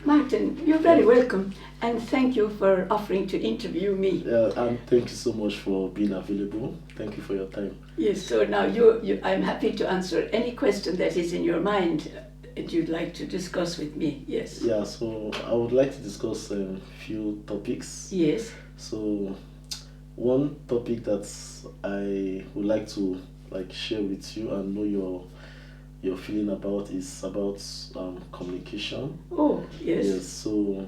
Martin, you're very welcome, and thank you for offering to interview me. And thank you so much for being available. Thank you for your time. Yes, so now I'm happy to answer any question that is in your mind that you'd like to discuss with me. Yes. Yeah, so I would like to discuss a few topics. Yes. So one topic that I would like to share with you and know your feeling about is about communication. Oh, yes. Yes. So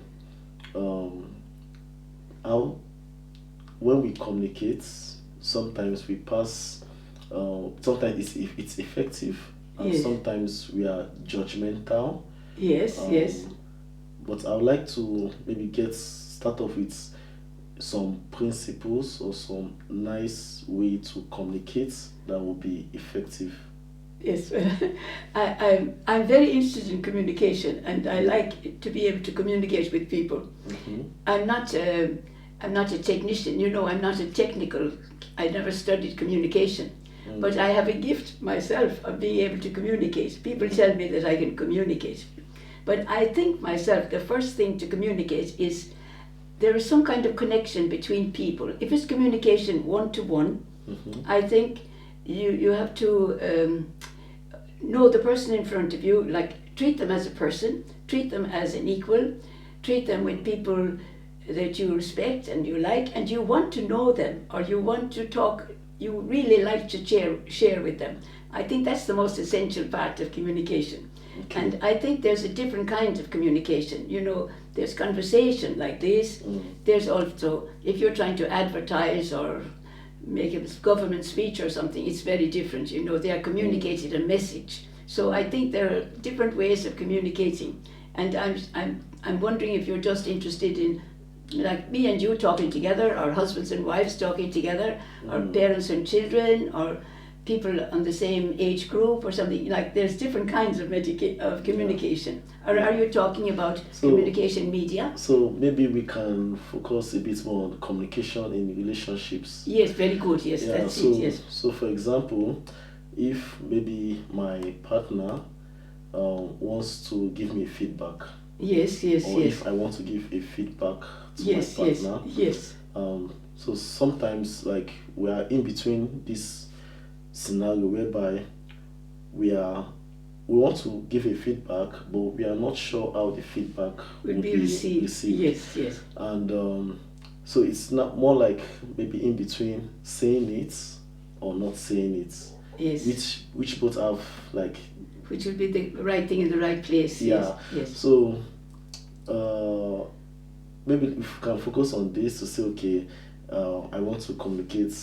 um, how when we communicate, sometimes we pass. Sometimes it's effective, and Yes. sometimes we are judgmental. Yes, yes. But I would like to maybe start off with some principles or some nice way to communicate that will be effective. Yes, well, I'm very interested in communication, and I like to be able to communicate with people. Mm-hmm. I'm not a technician, I'm not a technical, I never studied communication, but I have a gift myself of being able to communicate. People tell me that I can communicate, but I think myself the first thing to communicate is there is some kind of connection between people. If it's communication one-to-one, Mm-hmm. I think you have to know the person in front of you, like treat them as a person, treat them as an equal, treat them with people that you respect and you like, and you want to know them, or you want to talk, you really like to share with them. I think that's the most essential part of communication. Okay. And I think there's a different kind of communication. There's conversation like this. There's also, if you're trying to advertise or make a government speech or something, it's very different. They are communicating a message. So I think there are different ways of communicating. And I'm wondering if you're just interested in, like me and you talking together, or husbands and wives talking together, or parents and children, or people on the same age group or something. Like there's different kinds of communication. Or are you talking about communication media? So maybe we can focus a bit more on communication in relationships. Yes, very good. Yes, Yeah, that's so, it. Yes. So for example, if maybe my partner wants to give me feedback, Yes, yes, or yes. if I want to give a feedback to Yes, my yes, partner, yes. So sometimes we are in between this scenario whereby we want to give a feedback, but we are not sure how the feedback Will be received. Yes, yes. And so it's not more like maybe in between saying it or not saying it. Yes. Which both have which will be the right thing in the right place. Yeah. Yes. So maybe if we can focus on this to say, okay, I want to communicate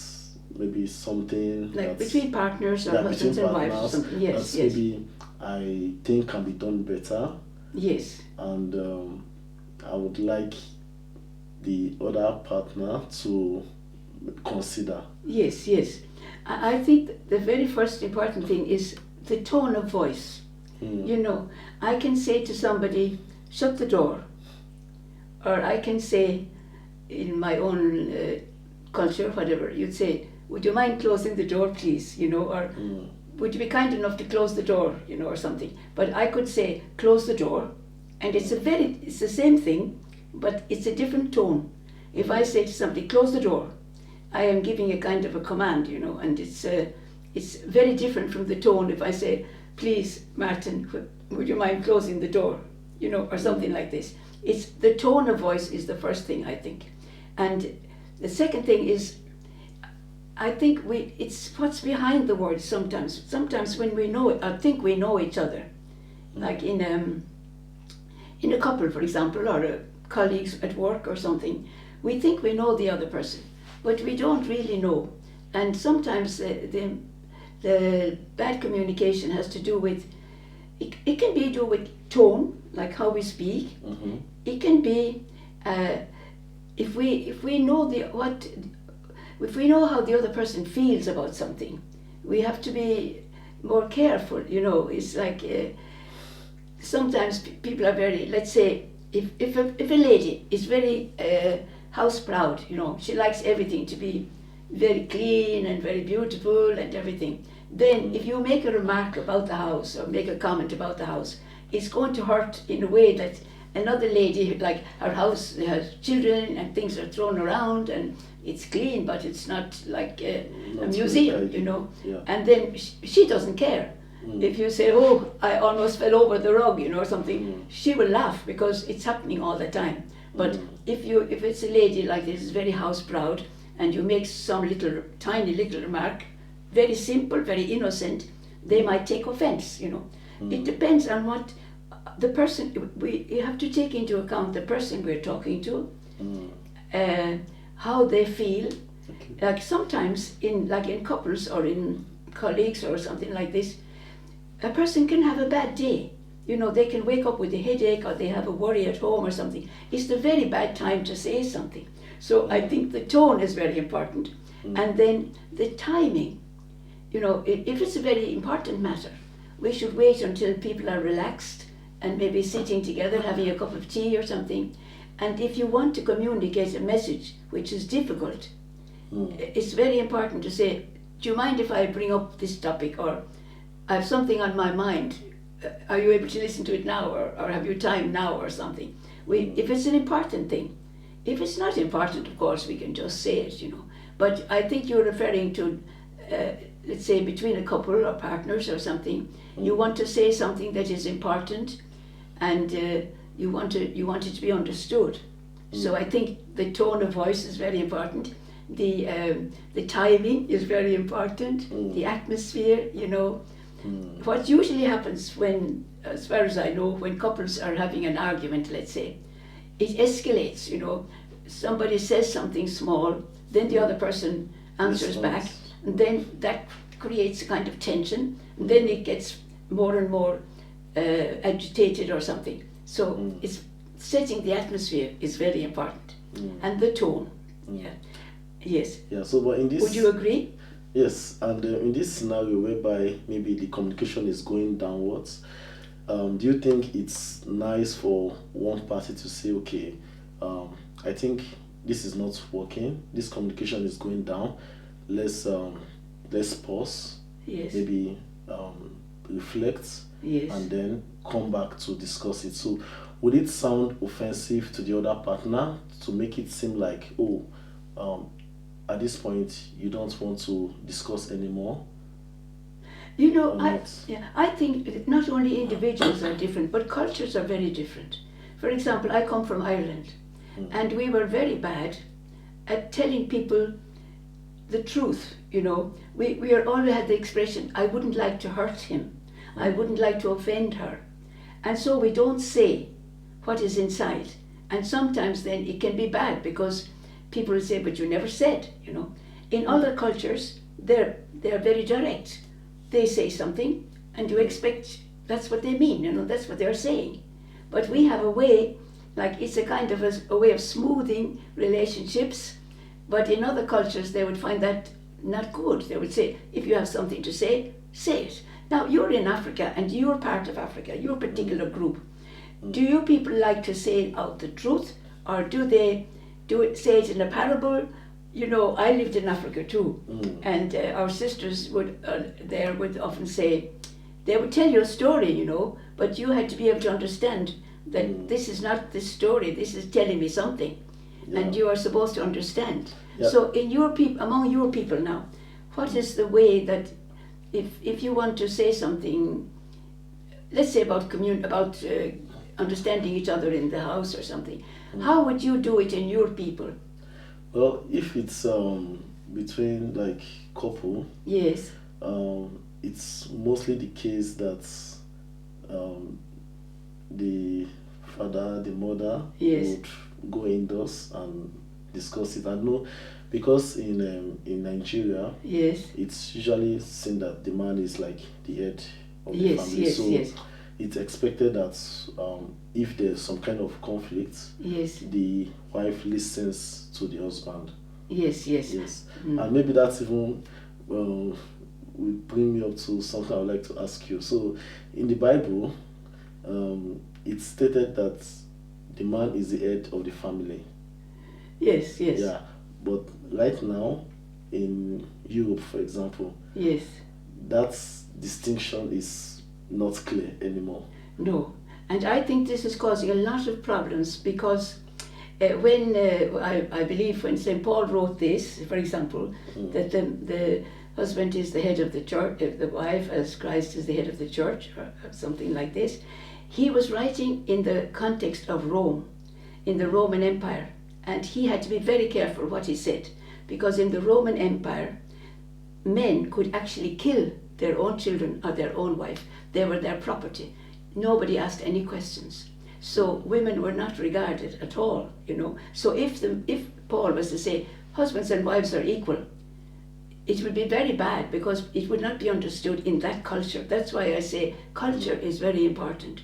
maybe something like between partners or husbands and wives or something. Yes, yes. Maybe I think can be done better. Yes. And I would like the other partner to consider. Yes, yes. I think the very first important thing is the tone of voice. I can say to somebody, shut the door. Or I can say, in my own culture, whatever, you'd say, would you mind closing the door, please? Or would you be kind enough to close the door, or something. But I could say, close the door, and it's the same thing, but it's a different tone. If I say to somebody, close the door, I am giving a kind of a command, and it's very different from the tone if I say, please, Martin, would you mind closing the door, or something like this. It's the tone of voice is the first thing, I think. And the second thing is, I think it's what's behind the words sometimes. Sometimes when we know it, I think we know each other. Like in a couple, for example, or colleagues at work or something, we think we know the other person, but we don't really know. And sometimes the bad communication has to do with, it can be do with tone, like how we speak. Mm-hmm. It can be if we know if we know how the other person feels about something, we have to be more careful. It's like sometimes people are very, let's say, if a lady is very house proud, she likes everything to be very clean and very beautiful and everything. Then if you make a remark about the house or make a comment about the house, it's going to hurt in a way that another lady, like her house has children and things are thrown around and it's clean, but it's not like a museum, you know. Yeah. And then she doesn't care. If you say, oh, I almost fell over the rug, you know, or something, she will laugh because it's happening all the time. But if it's a lady like this, is very house proud, and you make some tiny little remark, very simple, very innocent, they might take offense, you know. It depends on what the person, you have to take into account the person we're talking to, how they feel. Okay. Like sometimes in couples or in colleagues or something like this, a person can have a bad day. You know, they can wake up with a headache or they have a worry at home or something. It's a very bad time to say something. So I think the tone is very important. And then the timing. You know, if it's a very important matter, we should wait until people are relaxed and maybe sitting together having a cup of tea or something. And if you want to communicate a message which is difficult, it's very important to say, do you mind if I bring up this topic, or I have something on my mind? Are you able to listen to it now, or have you time now or something? If it's an important thing. If it's not important, of course, we can just say it, you know. But I think you're referring to, let's say, between a couple or partners or something, you want to say something that is important, and you want it to be understood. So I think the tone of voice is very important. The timing is very important. The atmosphere, you know. What usually happens when, as far as I know, when couples are having an argument, let's say, it escalates, you know. Somebody says something small, then the other person answers back, and then that creates a kind of tension, and then it gets more and more agitated or something. So it's setting the atmosphere is very important, and the tone. Yeah. Yes. Yeah. So, but in this, would you agree? Yes, and in this scenario whereby maybe the communication is going downwards, do you think it's nice for one party to say, okay, I think this is not working, this communication is going down, let's pause, Yes. maybe reflect, Yes. and then come back to discuss it. So would it sound offensive to the other partner to make it seem like, oh, at this point you don't want to discuss anymore? You know, I think not only individuals are different, but cultures are very different. For example, I come from Ireland, and we were very bad at telling people the truth, you know. We always had the expression, I wouldn't like to hurt him, I wouldn't like to offend her. And so we don't say what is inside. And sometimes then it can be bad because people will say, but you never said, you know. In other cultures, they're very direct. They say something and you expect that's what they mean, you know, that's what they're saying. But we have a way, like it's a kind of a way of smoothing relationships, but in other cultures they would find that not good. They would say, if you have something to say it. Now you're in Africa and you're part of Africa, you're a particular group. Do you people like to say out the truth, or do they say it in a parable? You know, I lived in Africa too, and our sisters would often say, they would tell you a story, you know, but you had to be able to understand that this is not this story, this is telling me something, and you are supposed to understand. Yeah. So in your among your people now, what is the way that if you want to say something, let's say about understanding each other in the house or something, how would you do it in your people? Well, if it's between like couple, Yes. It's mostly the case that the father, the mother would go indoors and discuss it. I know because in Nigeria, it's usually seen that the man is like the head of the family. So it's expected that if there's some kind of conflict, the wife listens to the husband. Yes. And maybe that's even will bring me up to something I would like to ask you. So in the Bible, it's stated that the man is the head of the family. Yes. Yeah, but right now in Europe, for example, yes, that distinction is not clear anymore. No, And I think this is causing a lot of problems because I believe when St. Paul wrote this, for example, that the husband is the head of the church, the wife as Christ is the head of the church, or something like this, he was writing in the context of Rome, in the Roman Empire. And he had to be very careful what he said, because in the Roman Empire, men could actually kill their own children or their own wife. They were their property. Nobody asked any questions. So women were not regarded at all, you know. So if Paul was to say husbands and wives are equal, it would be very bad because it would not be understood in that culture. That's why I say culture is very important.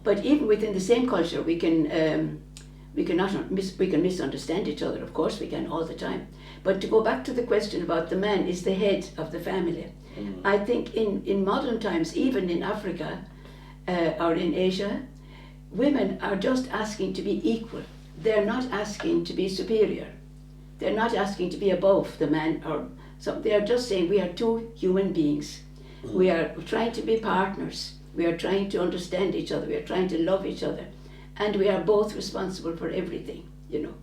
But even within the same culture, we can misunderstand each other. Of course, we can all the time. But to go back to the question about the man is the head of the family, I think in modern times, even in Africa or in Asia, women are just asking to be equal. They're not asking to be superior. They're not asking to be above the man or something. They are just saying we are two human beings. We are trying to be partners. We are trying to understand each other. We are trying to love each other. And we are both responsible for everything, you know.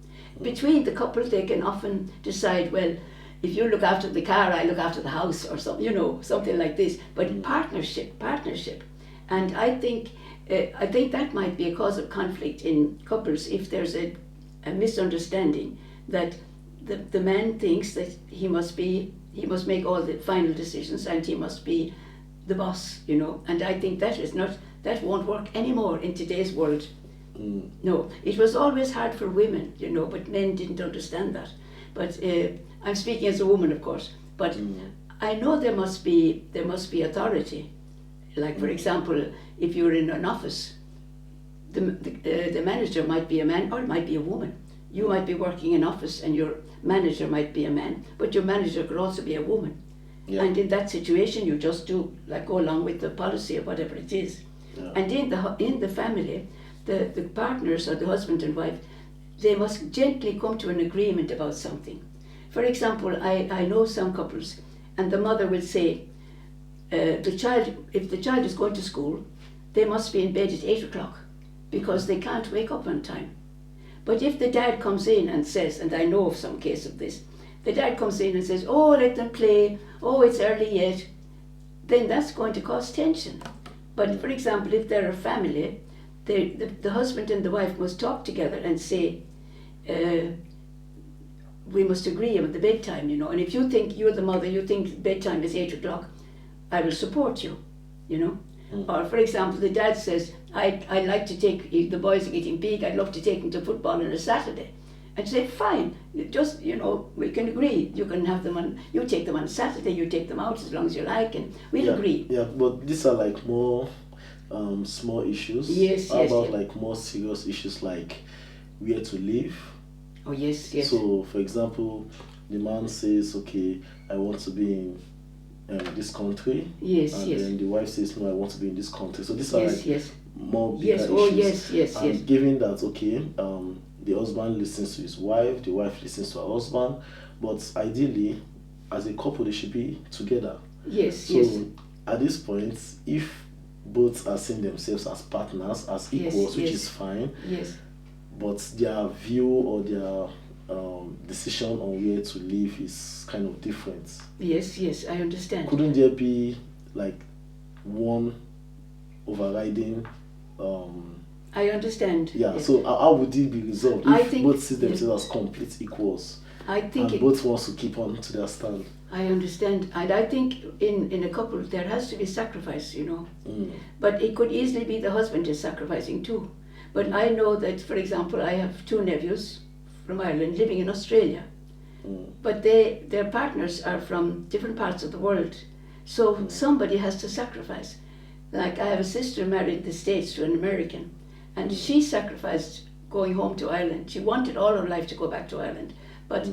Between the couple, they can often decide, well, if you look after the car, I look after the house or something, you know, something like this. But partnership. And I think that might be a cause of conflict in couples if there's a misunderstanding that the man thinks that he must make all the final decisions and he must be the boss, you know. And I think that won't work anymore in today's world. No, it was always hard for women, you know, but men didn't understand that. But I'm speaking as a woman, of course. But I know there must be authority. Like, for example, if you're in an office, the manager might be a man or it might be a woman. You might be working in office and your manager might be a man, but your manager could also be a woman. Yeah. And in that situation, you just go along with the policy or whatever it is. Yeah. And in the family, the partners or the husband and wife, they must gently come to an agreement about something. For example, I know some couples, and the mother will say, if the child is going to school, they must be in bed at 8 o'clock because they can't wake up on time. But if the dad comes in and says, and I know of some case of this, the dad comes in and says, oh, let them play, oh, it's early yet, then that's going to cause tension. But for example, if they're a family, the husband and the wife must talk together and say, we must agree on the bedtime, you know. And if you think, you're the mother, you think bedtime is 8 o'clock, I will support you, you know. Or for example, the dad says, I like to take, if the boys are getting big, I'd love to take them to football on a Saturday. And say, fine, just, you know, we can agree. You can have them on, you take them on Saturday, you take them out as long as you like, and we'll agree. Yeah, but these are like more small issues. Yes, How about like more serious issues like where to live? Oh, yes. So, for example, the man says, okay, I want to be in this country. Yes, and then the wife says, no, I want to be in this country. So these are more bigger issues. Yes. Given that, okay, the husband listens to his wife, the wife listens to her husband, but ideally, as a couple, they should be together. So at this point, if both are seeing themselves as partners, as equals, which is fine, but their view or their decision on where to live is kind of different. Yes, I understand. Couldn't there be like one overriding? I understand. Yeah. So how would it be resolved if both see themselves as complete equals? I think and both wants to keep on to their stand. I understand, and I think in a couple there has to be sacrifice, you know. But it could easily be the husband is sacrificing too. But I know that, for example, I have 2 nephews from Ireland living in Australia, but their partners are from different parts of the world, so somebody has to sacrifice. Like I have a sister married in the States to an American, and she sacrificed going home to Ireland. She wanted all her life to go back to Ireland, but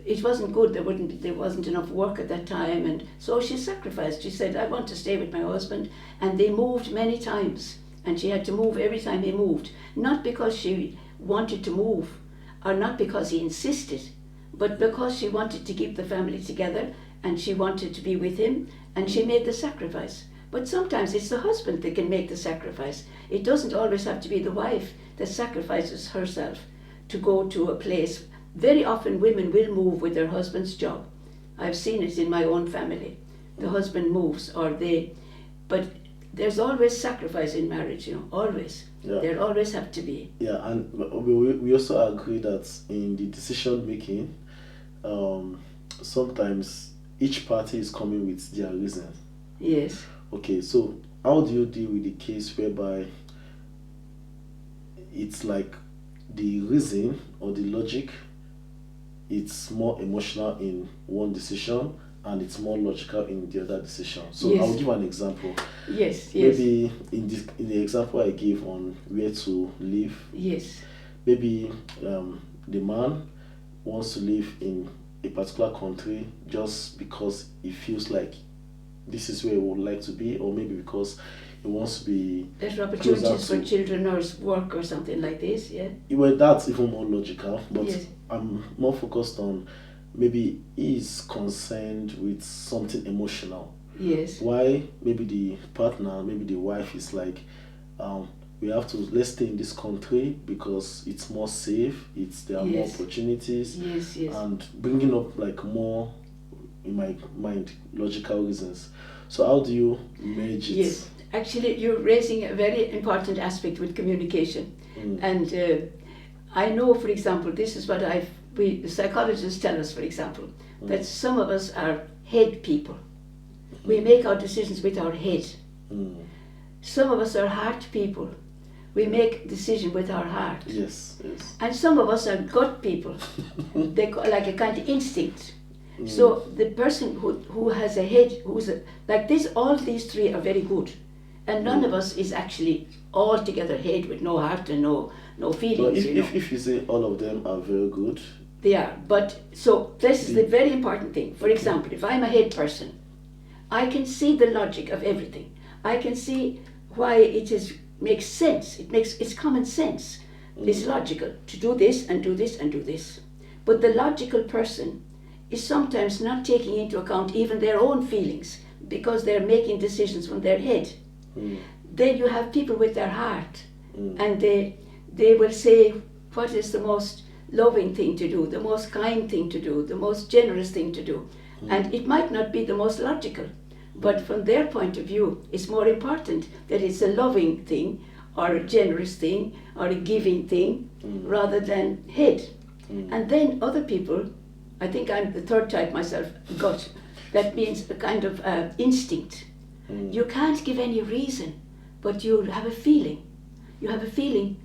it wasn't good. There wasn't enough work at that time, and so she sacrificed. She said, I want to stay with my husband, and they moved many times, and she had to move every time he moved, not because she wanted to move, or not because he insisted, but because she wanted to keep the family together, and she wanted to be with him, and she made the sacrifice. But sometimes it's the husband that can make the sacrifice. It doesn't always have to be the wife that sacrifices herself to go to a place. Very often women will move with their husband's job. I've seen it in my own family. The husband moves but there's always sacrifice in marriage, always. Yeah. There always have to be. Yeah, and we also agree that in the decision making, sometimes each party is coming with their reasons. Yes. Okay, so how do you deal with the case whereby it's like the reason or the logic, it's more emotional in one decision and it's more logical in the other decision? So Yes. I'll give an example. Yes. Maybe in the example I gave on where to live. Yes. Maybe the man wants to live in a particular country just because he feels like this is where he would like to be, or maybe because he wants to be better opportunities to, for children or work or something like this, yeah? Well, that's even more logical, but Yes. I'm more focused on maybe he's concerned with something emotional. Yes. Why maybe the partner, maybe the wife is like, let's stay in this country because it's more safe, there are more Yes. opportunities, Yes. and bringing up like more, in my mind, logical reasons. So how do you manage it? Yes. Actually, you're raising a very important aspect with communication. And I know, for example, this is what the psychologists tell us, for example, that some of us are head people. We make our decisions with our head. Some of us are heart people. We make decisions with our heart. Yes. And some of us are gut people. They like a kind of instinct. So the person who has a head, like this, all these three are very good. And none of us is actually altogether head with no heart and no feelings. But if you say all of them are very good. They are. But so this is the very important thing. For example, if I'm a head person, I can see the logic of everything. I can see why makes sense. It's common sense. It's logical to do this and do this and do this. But the logical person is sometimes not taking into account even their own feelings because they're making decisions from their head. Then you have people with their heart, and they will say what is the most loving thing to do, the most kind thing to do, the most generous thing to do. And it might not be the most logical, but from their point of view, it's more important that it's a loving thing or a generous thing or a giving thing rather than head. And then other people, I think I'm the third type myself, gut. That means a kind of instinct. You can't give any reason, but you have a feeling. You have a feeling.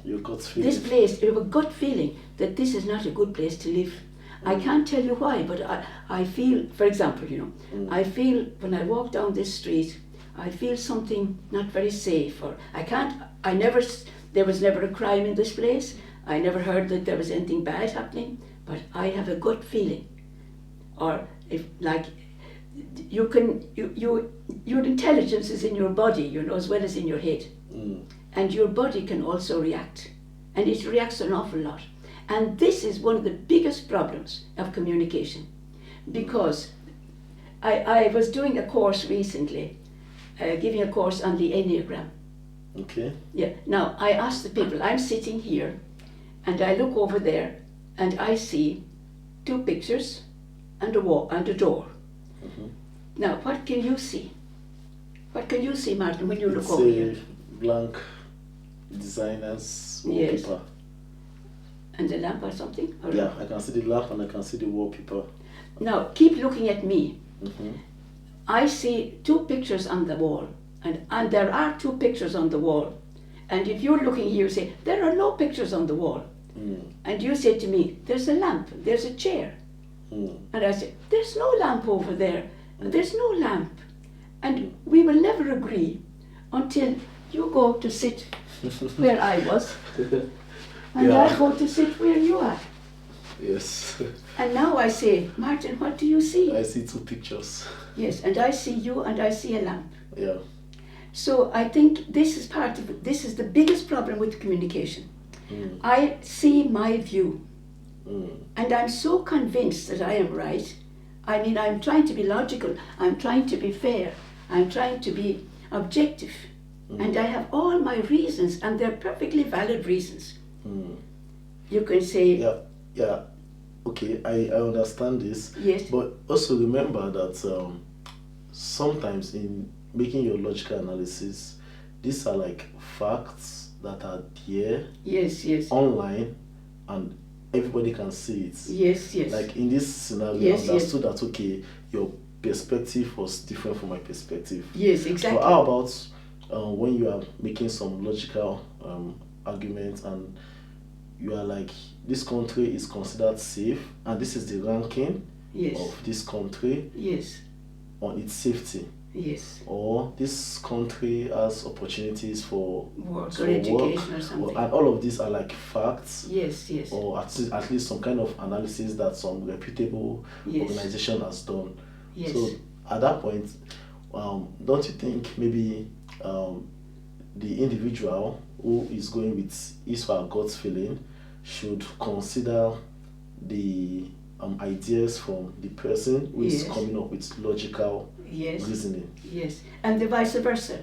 Your gut feeling. This place, you have a gut feeling that this is not a good place to live. I can't tell you why, but I feel, for example, I feel when I walk down this street, I feel something not very safe, or there was never a crime in this place. I never heard that there was anything bad happening, but I have a gut feeling. Or if like, your intelligence is in your body, as well as in your head. And your body can also react. And it reacts an awful lot. And this is one of the biggest problems of communication. Because I was doing a course recently, giving a course on the Enneagram. Okay. Yeah. Now, I asked the people, I'm sitting here, and I look over there, and I see two pictures and a wall and a door. Now, what can you see? What can you see, Martin, when you look over here? It's a blank designer's wallpaper. And a lamp or something? Or yeah, I can see the lamp and I can see the wallpaper. Now, keep looking at me. I see two pictures on the wall, and there are two pictures on the wall. And if you're looking here, you say, there are no pictures on the wall. And you say to me, there's a lamp, there's a chair. And I say, there's no lamp over there, there's no lamp. And we will never agree until you go to sit where I was, and I go to sit where you are. Yes. And now I say, Martin, what do you see? I see two pictures. Yes, and I see you and I see a lamp. Yeah. So I think this is part of it. This is the biggest problem with communication. I see my view, and I'm so convinced that I am right. I mean, I'm trying to be logical, I'm trying to be fair. I'm trying to be objective. And I have all my reasons, and they're perfectly valid reasons. You can say... Yeah. Okay, I understand this. Yes. But also remember that sometimes in making your logical analysis, these are like facts that are there Yes. online, and everybody can see it. Yes. Like in this scenario, I understood that, okay, your perspective was different from my perspective. Yes, exactly. But how about when you are making some logical arguments, and you are like, this country is considered safe, and this is the ranking of this country on its safety. Yes. Or this country has opportunities for work or education or something. And all of these are like facts. Yes. Or at least some kind of analysis that some reputable organization has done. Yes. So at that point, don't you think maybe the individual who is going with his or her gut feeling should consider the ideas from the person who is coming up with logical reasoning? Yes, and the vice versa.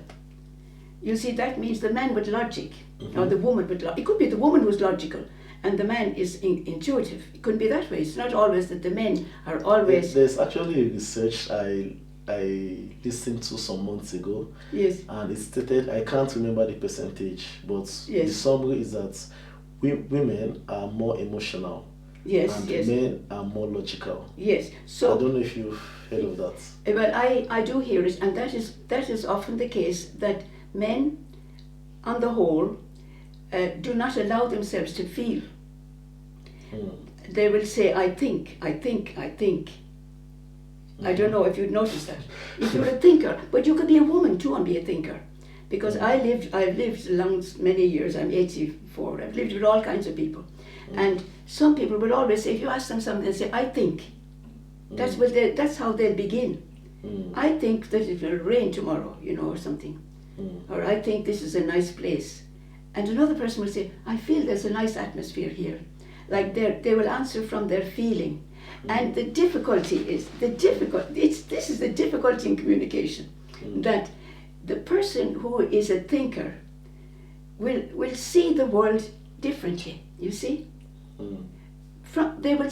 You see, that means the man with logic, or the woman with logic. It could be the woman who's logical, and the man is intuitive. It could be that way. It's not always that the men are always... There's actually research I listened to some months ago. Yes. And it stated, I can't remember the percentage, but the summary is that women are more emotional. And men are more logical. Yes. So I don't know if you've heard of that. Well, I do hear it, and that is often the case, that men, on the whole, do not allow themselves to feel. They will say, I think. I don't know if you'd notice that. If you're a thinker, but you could be a woman too and be a thinker. Because I've lived long, many years, I'm 84, I've lived with all kinds of people. And some people will always say, if you ask them something, they say, I think. That's how they'll begin. I think that it will rain tomorrow, or something. Or I think this is a nice place. And another person will say, I feel there's a nice atmosphere here. Like they will answer from their feeling. And the difficulty is, this is the difficulty in communication, that the person who is a thinker will see the world differently, you see? They will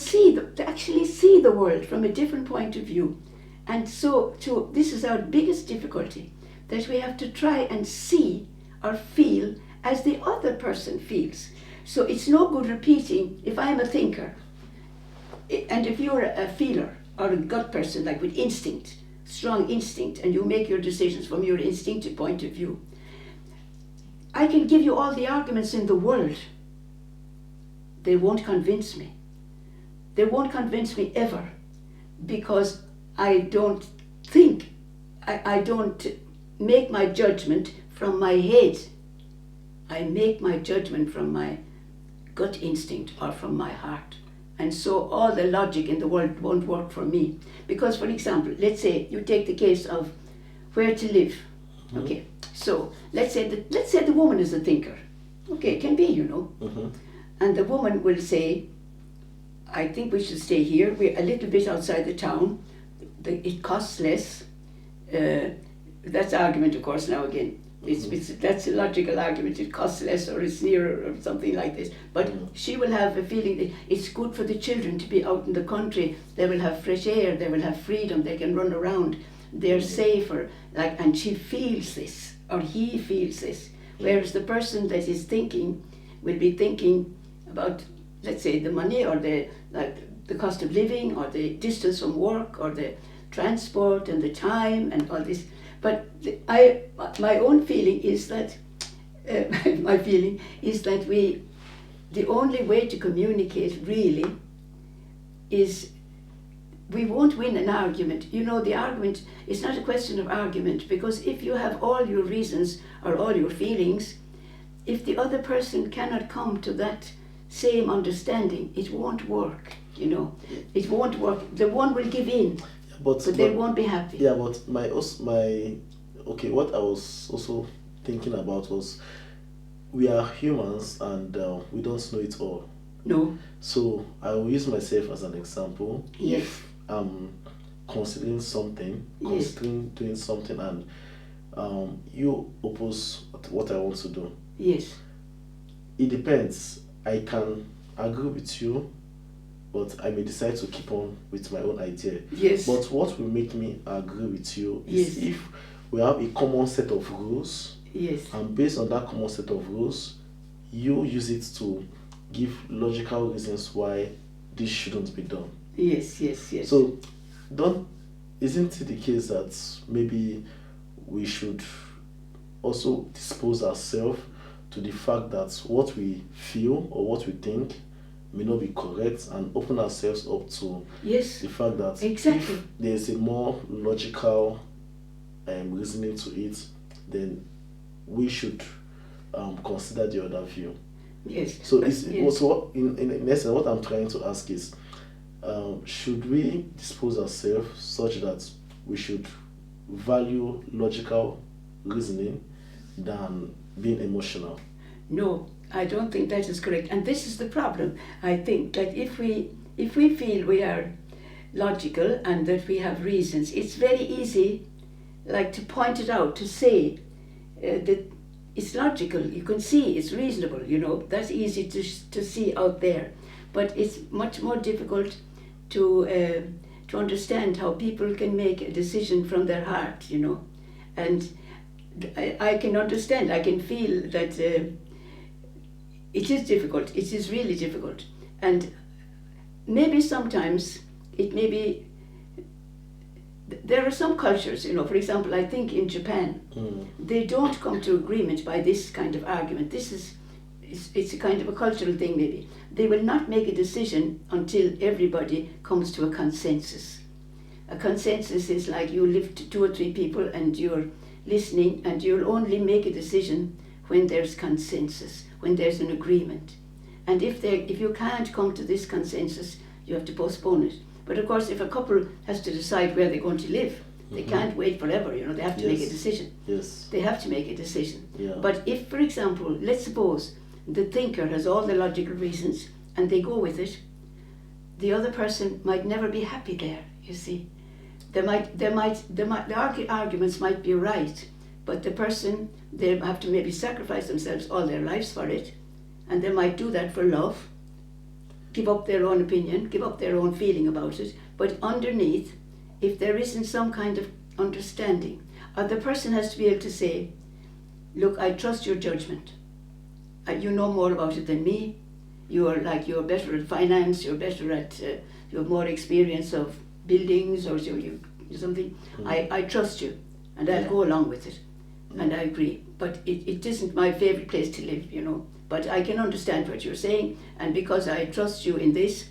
actually see the world from a different point of view. And so this is our biggest difficulty, that we have to try and see or feel as the other person feels. So it's no good repeating, if I'm a thinker, and if you're a feeler or a gut person, like with instinct, strong instinct, and you make your decisions from your instinctive point of view, I can give you all the arguments in the world. They won't convince me. They won't convince me ever, because I don't think, I don't make my judgment from my head. I make my judgment from my gut instinct or from my heart. And so all the logic in the world won't work for me. Because, for example, let's say you take the case of where to live. Okay, so let's say the woman is a thinker. Okay, it can be, And the woman will say, I think we should stay here. We're a little bit outside the town. It costs less. That's argument, of course, now again. That's a logical argument. It costs less, or it's nearer, or something like this. But she will have a feeling that it's good for the children to be out in the country. They will have fresh air. They will have freedom. They can run around. They're safer. And she feels this, or he feels this. Whereas the person that is thinking will be thinking about, let's say, the money, or the cost of living, or the distance from work, or the transport and the time and all this. But my own feeling is that the only way to communicate really is, we won't win an argument. The argument is not a question of argument, because if you have all your reasons or all your feelings, if the other person cannot come to that same understanding, it won't work, It won't work. The one will give in. But they won't be happy. Yeah, but what I was also thinking about was, we are humans, and we don't know it all. No. So I will use myself as an example. Yes. If considering something, Yes. considering doing something, and you oppose what I want to do. Yes. It depends. I can agree with you, but I may decide to keep on with my own idea. Yes. But what will make me agree with you is Yes. if we have a common set of rules, Yes. and based on that common set of rules, you use it to give logical reasons why this shouldn't be done. Yes. Yes. Yes. So, isn't it the case that maybe we should also dispose ourselves to the fact that what we feel or what we think may not be correct, and open ourselves up to Yes. the fact that Exactly. if there's a more logical reasoning to it, then we should consider the other view. Yes. So But- it's yes. so in essence, what I'm trying to ask is, should we dispose ourselves such that we should value logical reasoning than being emotional? No, I don't think that is correct. And this is the problem. I think that if we feel we are logical and that we have reasons, it's very easy, like, to point it out, to say that it's logical. You can see it's reasonable. That's easy to see out there. But it's much more difficult to understand how people can make a decision from their heart. And I can understand. I can feel that. It is difficult. It is really difficult. And maybe sometimes it may be. There are some cultures, for example, I think in Japan, they don't come to agreement by this kind of argument. It's a kind of a cultural thing maybe. They will not make a decision until everybody comes to a consensus. A consensus is like you live to 2 or 3 people and you're listening, and you'll only make a decision when there's consensus, when there's an agreement. And if you can't come to this consensus, you have to postpone it. But of course, if a couple has to decide where they're going to live, they can't wait forever. They have to make a decision. Yes. They have to make a decision. Yeah. But if, for example, let's suppose the thinker has all the logical reasons and they go with it, the other person might never be happy there. You see, the arguments might be right, but the person, they have to maybe sacrifice themselves all their lives for it, and they might do that for love, give up their own opinion, give up their own feeling about it. But underneath, if there isn't some kind of understanding, or the person has to be able to say, look, I trust your judgment. You know more about it than me. You're better at finance, you're better at, you have more experience of buildings or something. I trust you, and I'll go along with it, and I agree. But it isn't my favourite place to live, But I can understand what you're saying, and because I trust you in this,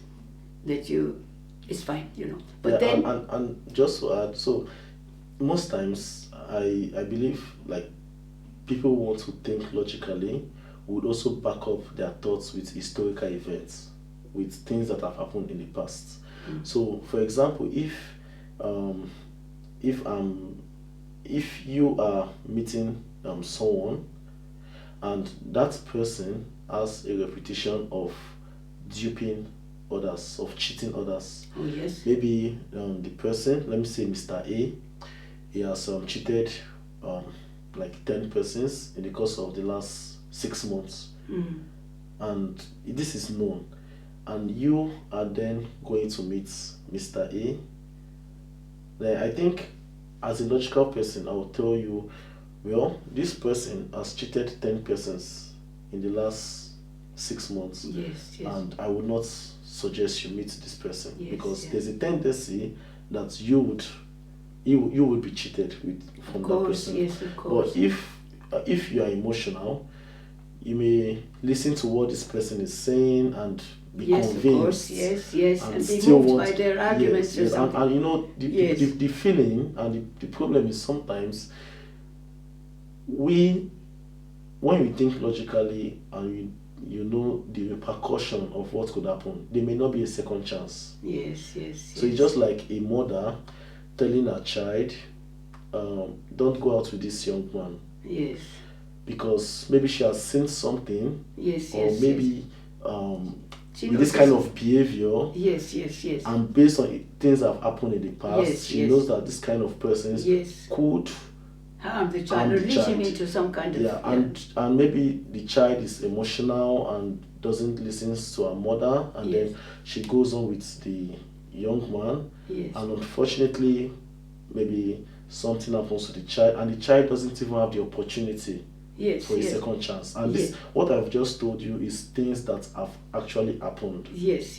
it's fine, But yeah, then, and just to add, so most times I believe, like, people who want to think logically would also back up their thoughts with historical events, with things that have happened in the past. So, for example, if you are meeting someone and that person has a reputation of duping others, of cheating others. oh yes, Maybe the person, let me say Mr. A, he has cheated like 10 persons in the course of the last 6 months. And this is known. And you are then going to meet Mr. A. Then I think, as a logical person, I will tell you, well, this person has cheated 10 persons in the last 6 months. yes, And I would not suggest you meet this person, Yes, because yes. there's a tendency that you would be cheated from of that course, person. yes, of course. But if you are emotional, you may listen to what this person is saying and be Yes, convinced. of course, yes, and be still moved want- by their arguments yes, or yes, something. and Yes. the feeling and the problem is sometimes when we think logically and you know the repercussion of what could happen, there may not be a second chance. Yes. So it's just like a mother telling her child, don't go out with this young man, Yes, because maybe she has seen something, yes, or yes. maybe with this kind of behavior. Yes. And based on things that have happened in the past, she knows that this kind of persons could harm the child, or lead him into some kind of... and maybe the child is emotional and doesn't listen to her mother, and then she goes on with the young man, and unfortunately maybe something happens to the child, and the child doesn't even have the opportunity for a second chance. And this, what I've just told you, is things that have actually happened. Yes.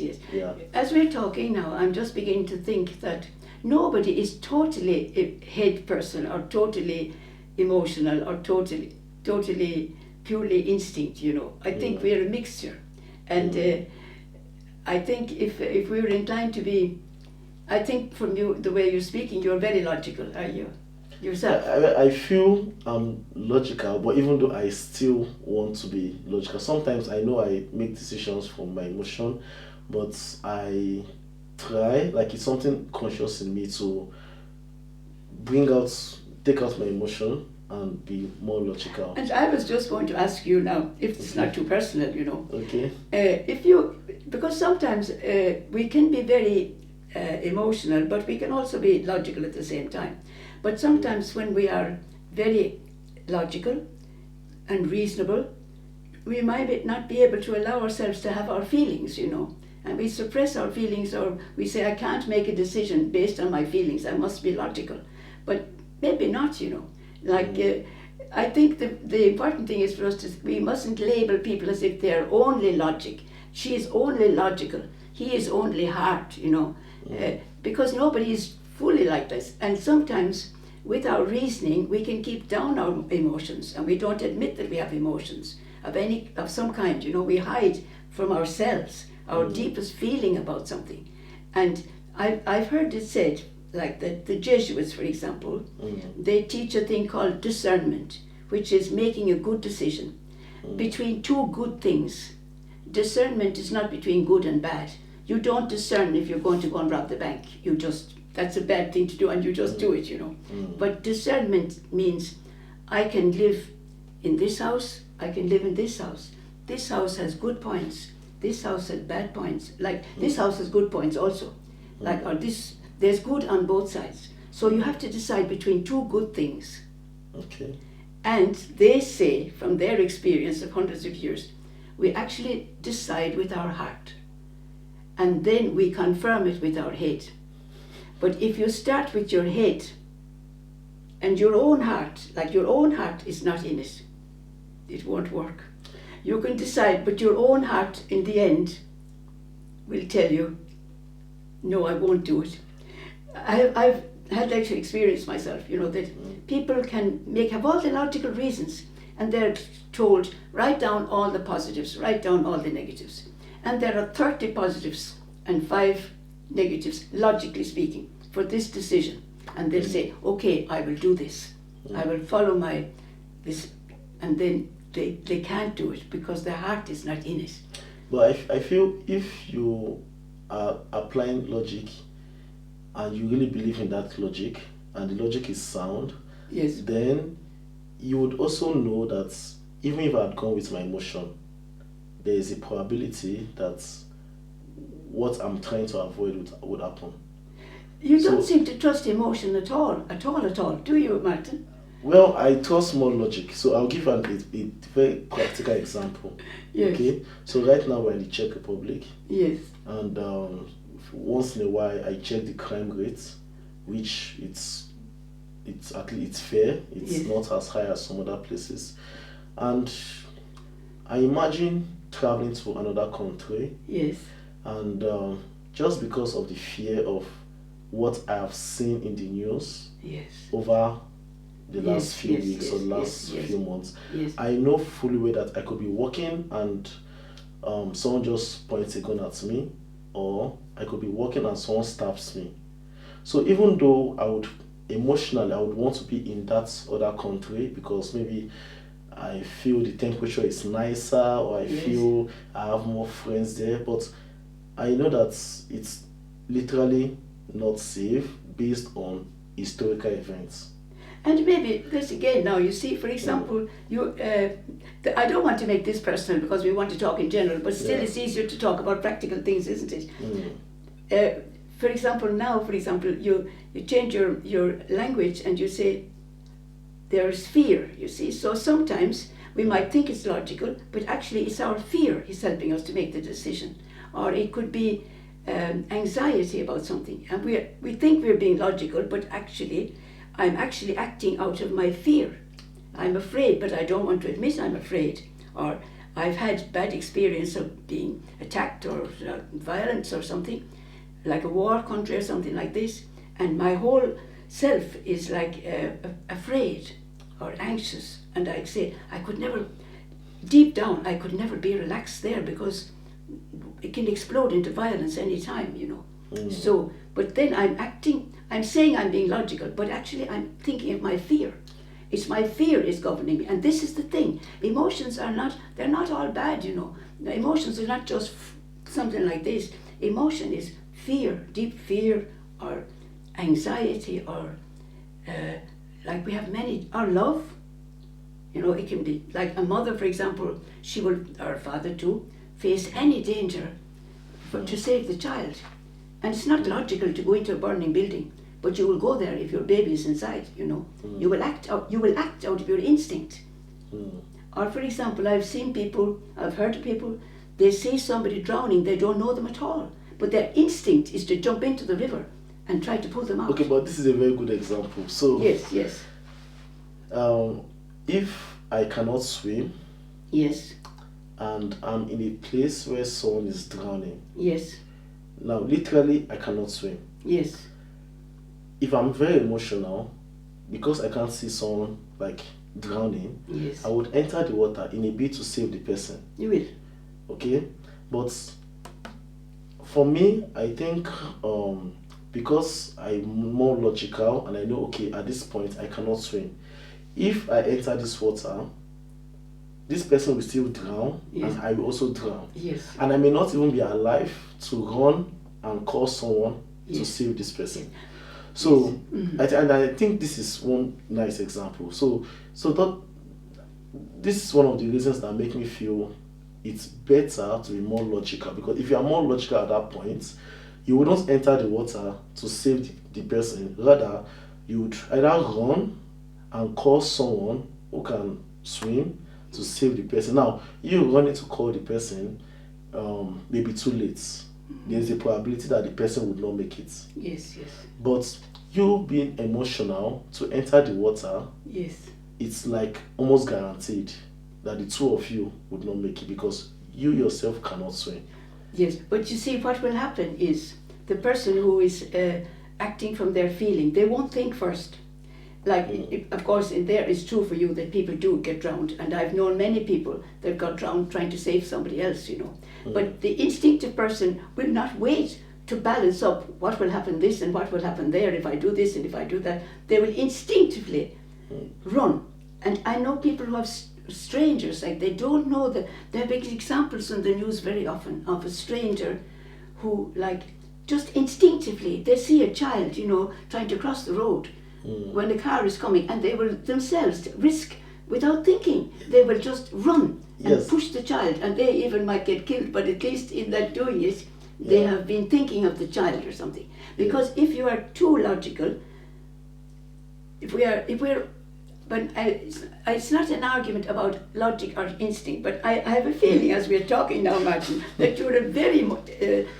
As we're talking now, I'm just beginning to think that nobody is totally a head person, or totally emotional, or totally purely instinct, I think we're a mixture. And I think if we were inclined to be, I think from you, the way you're speaking, you're very logical, are you? Yourself? I feel I'm logical, but even though I still want to be logical, sometimes I know I make decisions from my emotion, but I try, like it's something conscious in me, to take out my emotion and be more logical. And I was just going to ask you now, if it's not too personal, Okay. Because sometimes we can be very emotional, but we can also be logical at the same time. But sometimes when we are very logical and reasonable, we might not be able to allow ourselves to have our feelings, and we suppress our feelings, or we say, I can't make a decision based on my feelings, I must be logical. But maybe not, I think the important thing is for us we mustn't label people as if they're only logic. She is only logical, he is only heart, because nobody is fully like this. And sometimes with our reasoning we can keep down our emotions, and we don't admit that we have emotions of some kind. We hide from ourselves our deepest feeling about something. And I've heard it said, like the Jesuits, for example, they teach a thing called discernment, which is making a good decision between two good things. Discernment is not between good and bad. You don't discern if you're going to go and rob the bank. That's a bad thing to do, and you just do it, But discernment means I can live in this house, I can live in this house. This house has good points, this house has bad points. Like this house has good points also. There's good on both sides. So you have to decide between two good things. Okay. And they say, from their experience of hundreds of years, we actually decide with our heart. And then we confirm it with our head. But if you start with your head and your own heart, like your own heart is not in it, it won't work. You can decide, but your own heart in the end will tell you, no, I won't do it. I've had that experience myself, that people can have all the logical reasons, and they're told, write down all the positives, write down all the negatives. And there are 30 positives and 5 negatives, logically speaking, for this decision. And they'll say, okay, I will do this. I will follow this. And then they can't do it because their heart is not in it. But I feel if you are applying logic and you really believe in that logic, and the logic is sound, then you would also know that even if I had gone with my emotion, there is a probability that what I'm trying to avoid would happen. You don't seem to trust emotion at all, do you, Martin? Well, I trust more logic, so I'll give a very practical example. Yes. Okay, so right now we're in the Czech Republic. Yes. And once in a while I check the crime rate, which it's fair. It's not as high as some other places. And I imagine traveling to another country. Yes. And just because of the fear of what I have seen in the news over the last few weeks or the last few months, I know fully well that I could be walking and someone just points a gun at me, or I could be walking and someone stabs me. So even though I would want to be in that other country because maybe I feel the temperature is nicer, or I feel I have more friends there, but I know that it's literally not safe based on historical events. And maybe this again now, you see, for example, I don't want to make this personal because we want to talk in general, but still it's easier to talk about practical things, isn't it? For example, you change your language and you say, there's fear, you see. So sometimes we might think it's logical, but actually it's our fear is helping us to make the decision. Or it could be anxiety about something. And we think we're being logical, but actually, I'm actually acting out of my fear. I'm afraid, but I don't want to admit I'm afraid. Or I've had bad experience of being attacked or violence or something, like a war country or something like this. And my whole self is like afraid or anxious. And I say, deep down, I could never be relaxed there because it can explode into violence any time, you know. So, but then I'm saying I'm being logical, but actually I'm thinking of my fear. It's my fear is governing me. And this is the thing. Emotions they're not all bad, you know. The emotions are not just something like this. Emotion is fear, deep fear, or anxiety, or like we have many, or love. You know, it can be like a mother, for example, she will, or a father too, face any danger to save the child. And it's not logical to go into a burning building, but you will go there if your baby is inside, you know. You will act out of your instinct. Or for example, I've heard people, they see somebody drowning, they don't know them at all, but their instinct is to jump into the river and try to pull them out. Okay, but this is a very good example. So yes. If I cannot swim, yes, and I'm in a place where someone is drowning, yes, now literally I cannot swim. Yes. If I'm very emotional, because I can't see someone like drowning, yes, I would enter the water in a bid to save the person. You will. Okay, but for me, I think because I'm more logical and I know, okay, at this point I cannot swim. If I enter this water, this person will still drown, yes, and I will also drown. Yes. And I may not even be alive to run and call someone yes, to save this person. So, yes. I think this is one nice example. So this is one of the reasons that make me feel it's better to be more logical, because if you are more logical at that point, you would not enter the water to save the person. Rather, you would either run and call someone who can swim to save the person. Now, you running to call the person may be too late. There's a probability that the person would not make it. Yes. But you being emotional to enter the water, yes, it's like almost guaranteed that the two of you would not make it because you yourself cannot swim. Yes, but you see, what will happen is the person who is acting from their feeling, they won't think first. Like, of course, in there it's true for you that people do get drowned, and I've known many people that got drowned trying to save somebody else, you know. But the instinctive person will not wait to balance up what will happen this and what will happen there if I do this and if I do that. They will instinctively run. And I know people who have strangers, like they don't know that. There are big examples in the news very often of a stranger who, like, just instinctively, they see a child, you know, trying to cross the road when the car is coming, and they will themselves risk, without thinking, they will just run and push the child, and they even might get killed, but at least in that doing it, they have been thinking of the child or something. Because if you are too logical, but it's not an argument about logic or instinct, but I have a feeling as we're talking now, Martin, that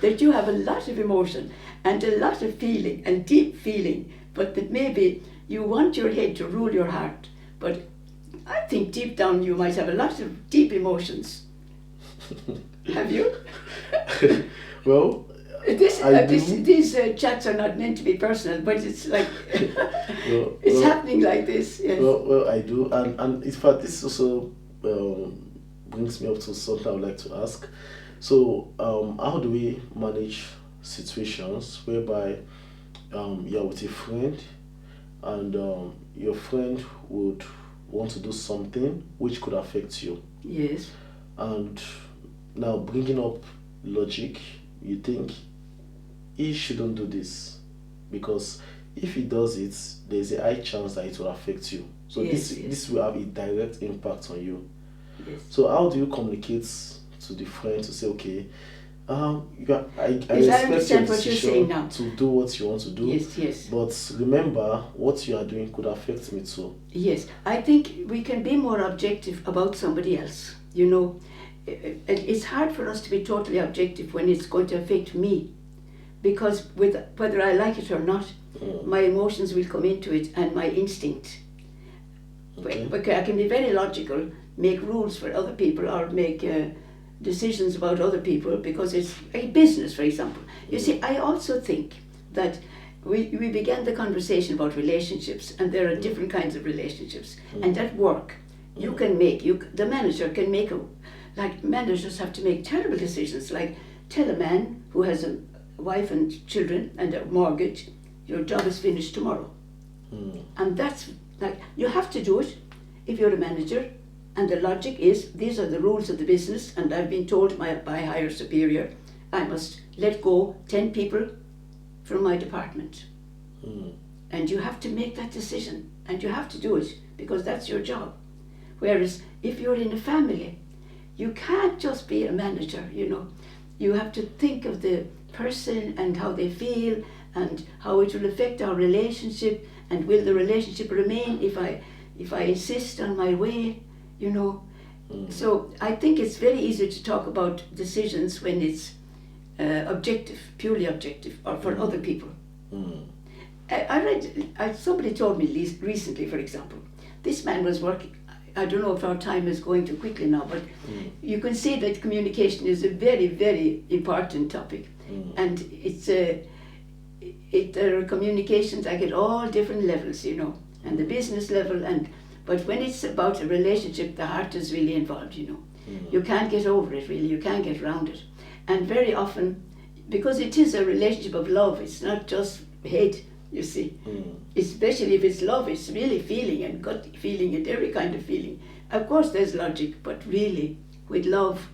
that you have a lot of emotion and a lot of feeling and deep feeling, but that maybe you want your head to rule your heart. But I think deep down you might have a lot of deep emotions. Have you? Well, these chats are not meant to be personal, but it's like it's happening like this. Yes. Well, I do, and in fact, this also brings me up to something I would like to ask. So, how do we manage situations whereby you're with a friend, and your friend would want to do something which could affect you? Yes. And now, bringing up logic, you think he shouldn't do this because if he does it, there's a high chance that it will affect you. So this will have a direct impact on you. Yes. So how do you communicate to the friend to say, okay, I Yes, respect your what you're saying decision now. to do what you want to do. Yes, yes. But remember, what you are doing could affect me too. Yes, I think we can be more objective about somebody else. You know, it's hard for us to be totally objective when it's going to affect me, because whether I like it or not, my emotions will come into it and my instinct. Okay. Because I can be very logical, make rules for other people, or make decisions about other people because it's a business, for example. You see, I also think that we began the conversation about relationships, and there are different kinds of relationships. And at work, you can make, the manager can make, like managers have to make terrible decisions, like tell a man who has a wife and children and a mortgage, your job is finished tomorrow. And that's like, you have to do it if you're a manager. And the logic is, these are the rules of the business, and I've been told by higher superior, I must let go 10 people from my department. And you have to make that decision, and you have to do it, because that's your job. Whereas if you're in a family, you can't just be a manager, you know. You have to think of the person and how they feel, and how it will affect our relationship, and will the relationship remain if I insist on my way, you know. So I think it's very easy to talk about decisions when it's objective, purely objective, or for other people. I read, somebody told me recently, for example, this man was working, I don't know if our time is going too quickly now, but you can see that communication is a very, very important topic. And there are communications like at all different levels, you know, and the business level, but when it's about a relationship, the heart is really involved, you know. You can't get over it, really, you can't get around it. And very often, because it is a relationship of love, it's not just hate, you see. Especially if it's love, it's really feeling and gut feeling and every kind of feeling. Of course there's logic, but really with love